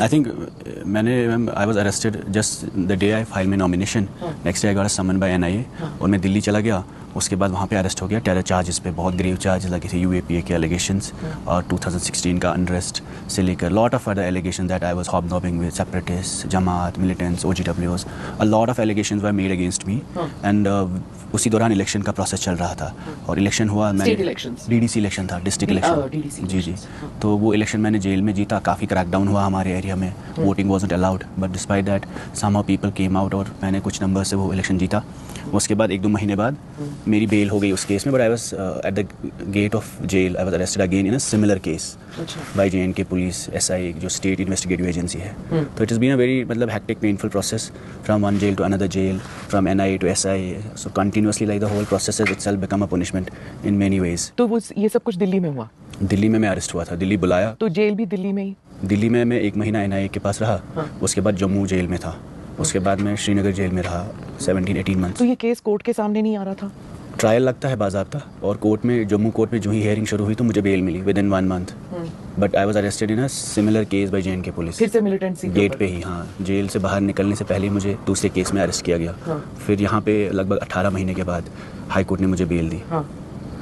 I think I was arrested just the day I file my nomination, next day I got a summon by NIA और मैं दिल्ली चला गया। उसके बाद वहाँ पे अरेस्ट हो गया टेरर चार्जेस पे, बहुत ग्रेव चार्जेस लगे थे, UAPA के एलिगेशंस और 2016 का अनरेस्ट से लेकर lot of other allegation that I was hobnobbing with separatist, Jamaat, militants, OGWs, a lot of allegations were made against me and उसी दौरान इलेक्शन का प्रोसेस चल रहा था और इलेक्शन हुआ, मैंने DDC इलेक्शन था, डिस्ट्रिक्ट इलेक्शन। जी। तो वो इलेक्शन मैंने जेल में जीता, काफ़ी क्रैकडाउन हुआ हमारे एरिया में, voting wasn't allowed, but despite that somehow people came out और मैंने कुछ नंबर से वो इलेक्शन जीता। उसके बाद 1-2 महीने बाद मेरी बेल हो गई उस केस में, but I was at the gate of jail, I was arrested again in a similar case by JNK police SI, जो स्टेट इन्वेस्टिगेटिव एजेंसी है। तो it has been a very मतलब hectic painful process from one jail to another jail, from NIA to SI, so continuously like the whole process has itself become a punishment in many ways. तो वो ये सब कुछ दिल्ली में हुआ? दिल्ली में मैं अरेस्ट हुआ था, दिल्ली बुलाया। तो जेल भी दिल्ली में ही? दिल्ली में मैं 1 महीना NIA के पास रहा, उसके बाद जम्मू जेल में था, उसके बाद मैं श्रीनगर जेल में रहा 17-18 मंथ्स। तो ये केस कोर्ट के सामने नहीं आ रहा था? ट्रायल लगता है बाज़ाब्ता, और कोर्ट में, जम्मू कोर्ट में जो ही हियरिंग शुरू हुई तो मुझे बेल मिली within 1 month, but I was arrested in a similar case by JNK police. फिर से मिलिटेंसी गेट पे ही, हाँ, जेल से बाहर निकलने से पहले ही मुझे दूसरे केस में अरेस्ट किया गया। फिर यहाँ पे लगभग 18 महीने के बाद हाई कोर्ट ने मुझे बेल दी।